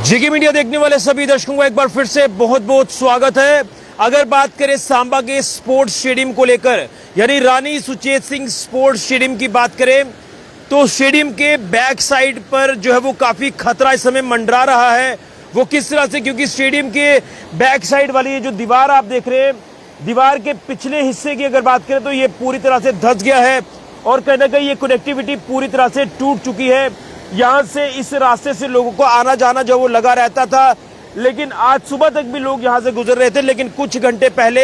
GK media देखने वाले सभी दर्शकों का एक बार फिर से बहुत बहुत स्वागत है। अगर बात करें सांबा के स्पोर्ट्स स्टेडियम को लेकर, यानी रानी सुचेत सिंह स्पोर्ट्स स्टेडियम की बात करें तो स्टेडियम के बैक साइड पर जो है वो काफी खतरा इस समय मंडरा रहा है। वो किस तरह से, क्योंकि स्टेडियम के बैक साइड वाली ये जो दीवार आप देख रहे हैं, दीवार के पिछले हिस्से की अगर बात करें तो ये पूरी तरह से धंस गया है और कहीं ना कहीं ये कनेक्टिविटी पूरी तरह से टूट चुकी है। यहाँ से इस रास्ते से लोगों को आना जाना जो वो लगा रहता था, लेकिन आज सुबह तक भी लोग यहाँ से गुजर रहे थे, लेकिन कुछ घंटे पहले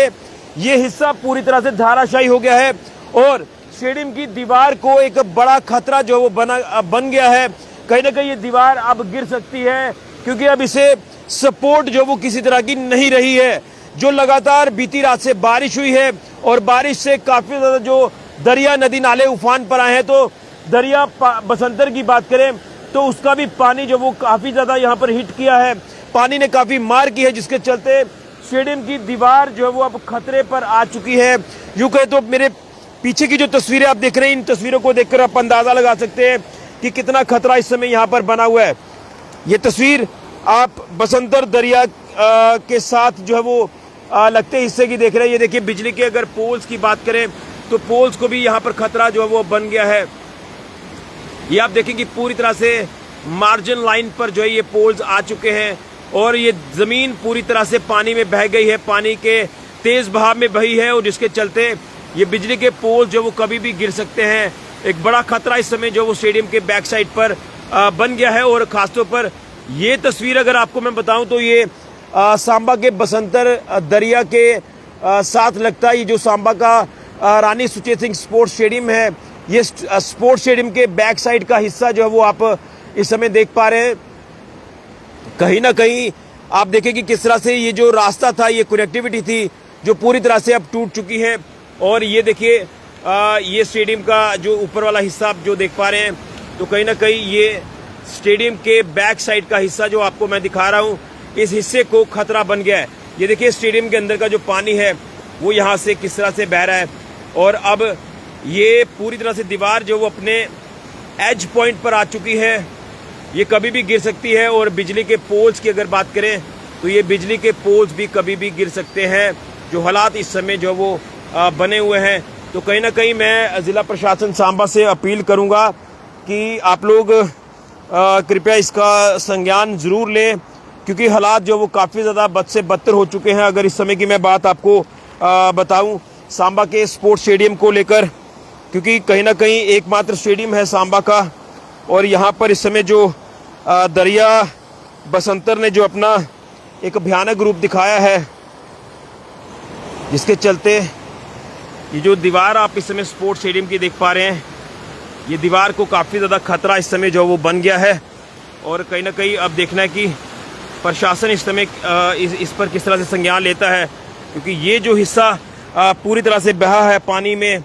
ये हिस्सा पूरी तरह से धाराशायी हो गया है और स्टेडियम की दीवार को एक बड़ा खतरा जो वो बन गया है। कहीं ना कहीं ये दीवार अब गिर सकती है, क्योंकि अब इसे सपोर्ट जो वो किसी तरह की नहीं रही है। जो लगातार बीती रात से बारिश हुई है और बारिश से काफी ज्यादा जो दरिया नदी नाले उफान पर आए हैं, तो दरिया बसंतर की बात करें तो उसका भी पानी जो वो काफी ज्यादा यहाँ पर हिट किया है, पानी ने काफी मार की है, जिसके चलते स्टेडियम की दीवार जो है वो अब खतरे पर आ चुकी है। यूं कहे तो मेरे पीछे की जो तस्वीरें आप देख रहे हैं, इन तस्वीरों को देखकर आप अंदाजा लगा सकते हैं कि कितना खतरा इस समय यहाँ पर बना हुआ है। ये तस्वीर आप बसंतर दरिया के साथ जो है वो लगते हिस्से की देख रहे हैं। ये देखिए, बिजली के अगर पोल्स की बात करें तो पोल्स को भी यहाँ पर खतरा जो है वो बन गया है। ये आप देखें कि पूरी तरह से मार्जिन लाइन पर जो है ये पोल्स आ चुके हैं और ये जमीन पूरी तरह से पानी में बह गई है, पानी के तेज बहाव में बही है और जिसके चलते ये बिजली के पोल जो वो कभी भी गिर सकते हैं। एक बड़ा खतरा इस समय जो वो स्टेडियम के बैक साइड पर बन गया है। और खासतौर पर ये तस्वीर अगर आपको मैं बताऊं तो ये सांबा के बसंतर दरिया के साथ लगता है। ये जो सांबा का रानी सुचेत सिंह स्पोर्ट्स स्टेडियम है, ये स्पोर्ट्स स्टेडियम के बैक साइड का हिस्सा जो है वो आप इस समय देख पा रहे हैं। कहीं ना कहीं आप देखें कि किस तरह से ये जो रास्ता था, ये कनेक्टिविटी थी जो पूरी तरह से अब टूट चुकी है। और ये देखिए, ये स्टेडियम का जो ऊपर वाला हिस्सा आप जो देख पा रहे हैं, तो कहीं ना कहीं ये स्टेडियम के बैक साइड का हिस्सा जो आपको मैं दिखा रहा हूँ, इस हिस्से को खतरा बन गया है। ये देखिए, स्टेडियम के अंदर का जो पानी है वो यहाँ से किस तरह से बह रहा है और अब ये पूरी तरह से दीवार जो वो अपने एज पॉइंट पर आ चुकी है, ये कभी भी गिर सकती है। और बिजली के पोल्स की अगर बात करें तो ये बिजली के पोल्स भी कभी भी गिर सकते हैं। जो हालात इस समय जो वो बने हुए हैं, तो कहीं ना कहीं मैं जिला प्रशासन सांबा से अपील करूंगा कि आप लोग कृपया इसका संज्ञान जरूर लें, क्योंकि हालात जो वो काफ़ी ज़्यादा बद से बदतर हो चुके हैं। अगर इस समय की मैं बात आपको बताऊं सांबा के स्पोर्ट्स स्टेडियम को लेकर, क्योंकि कहीं ना कहीं एकमात्र स्टेडियम है सांबा का और यहाँ पर इस समय जो दरिया बसंतर ने जो अपना एक भयानक रूप दिखाया है, जिसके चलते ये जो दीवार आप इस समय स्पोर्ट्स स्टेडियम की देख पा रहे हैं, ये दीवार को काफ़ी ज़्यादा खतरा इस समय जो वो बन गया है। और कहीं ना कहीं अब देखना है कि प्रशासन इस समय इस पर किस तरह से संज्ञान लेता है, क्योंकि ये जो हिस्सा पूरी तरह से बहा है पानी में,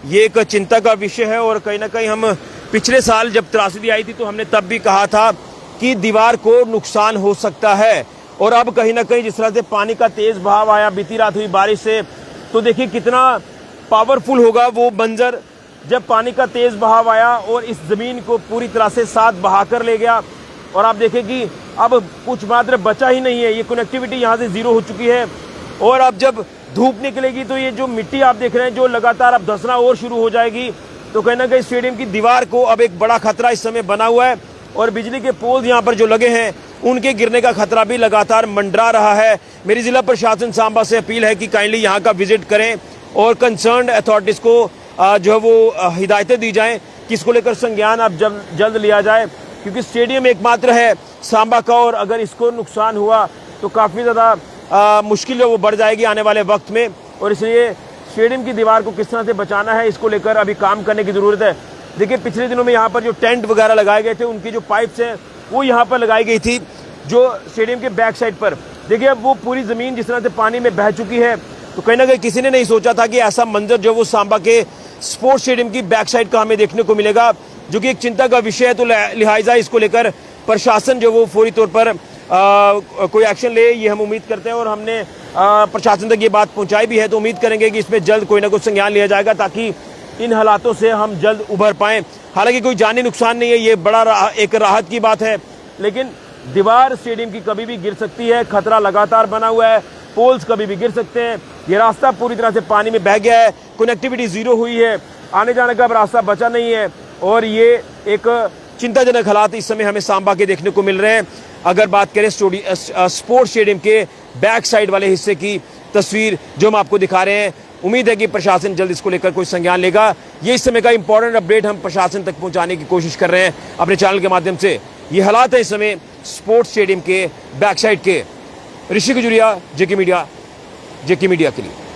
ये एक चिंता का विषय है। और कहीं ना कहीं हम पिछले साल जब त्रासदी आई थी तो हमने तब भी कहा था कि दीवार को नुकसान हो सकता है। और अब कहीं ना कहीं जिस तरह से पानी का तेज बहाव आया बीती रात हुई बारिश से, तो देखिए कितना पावरफुल होगा वो मंजर जब पानी का तेज बहाव आया और इस जमीन को पूरी तरह से साथ बहाकर ले गया। और आप देखें कि अब कुछ मात्र बचा ही नहीं है, ये कनेक्टिविटी यहाँ से जीरो हो चुकी है। और अब जब धूप निकलेगी तो ये जो मिट्टी आप देख रहे हैं जो लगातार अब धंसना और शुरू हो जाएगी, तो कहीं ना कहीं स्टेडियम की दीवार को अब एक बड़ा खतरा इस समय बना हुआ है। और बिजली के पोल्स यहाँ पर जो लगे हैं उनके गिरने का खतरा भी लगातार मंडरा रहा है। मेरी जिला प्रशासन सांबा से अपील है कि काइंडली यहाँ का विजिट करें और कंसर्न्ड अथॉरिटीज को जो है वो हिदायतें दी जाएं कि इसको लेकर संज्ञान अब जल्द लिया जाए, क्योंकि स्टेडियम एकमात्र है सांबा का और अगर इसको नुकसान हुआ तो काफ़ी ज़्यादा मुश्किल वो बढ़ जाएगी आने वाले वक्त में। और इसलिए स्टेडियम की दीवार को किस तरह से बचाना है, इसको लेकर अभी काम करने की ज़रूरत है। देखिए, पिछले दिनों में यहाँ पर जो टेंट वगैरह लगाए गए थे, उनकी जो पाइप्स हैं वो यहाँ पर लगाई गई थी जो स्टेडियम के बैक साइड पर। देखिए, अब वो पूरी ज़मीन जिस तरह से पानी में बह चुकी है, तो कहीं ना कहीं किसी ने नहीं सोचा था कि ऐसा मंजर जो वो सांबा के स्पोर्ट्स स्टेडियम की बैक साइड का हमें देखने को मिलेगा, जो कि एक चिंता का विषय है। तो लिहाजा इसको लेकर प्रशासन जो वो फौरी तौर पर कोई एक्शन ले, ये हम उम्मीद करते हैं। और हमने प्रशासन तक ये बात पहुंचाई भी है, तो उम्मीद करेंगे कि इसमें जल्द कोई ना कोई संज्ञान लिया जाएगा ताकि इन हालातों से हम जल्द उभर पाएं। हालांकि कोई जानी नुकसान नहीं है, ये बड़ा एक राहत की बात है, लेकिन दीवार स्टेडियम की कभी भी गिर सकती है, खतरा लगातार बना हुआ है, पोल्स कभी भी गिर सकते हैं। ये रास्ता पूरी तरह से पानी में बह गया है, कनेक्टिविटी जीरो हुई है, आने जाने का अब रास्ता बचा नहीं है और ये एक चिंताजनक हालात इस समय हमें सांबा के देखने को मिल रहे हैं। अगर बात करें स्पोर्ट्स स्टेडियम के बैक साइड वाले हिस्से की तस्वीर जो हम आपको दिखा रहे हैं, उम्मीद है कि प्रशासन जल्द इसको लेकर कोई संज्ञान लेगा। ये इस समय का इंपॉर्टेंट अपडेट हम प्रशासन तक पहुंचाने की कोशिश कर रहे हैं अपने चैनल के माध्यम से। ये हालात है इस समय स्पोर्ट्स स्टेडियम के बैक साइड के। ऋषि गुजरिया, जेके मीडिया के लिए।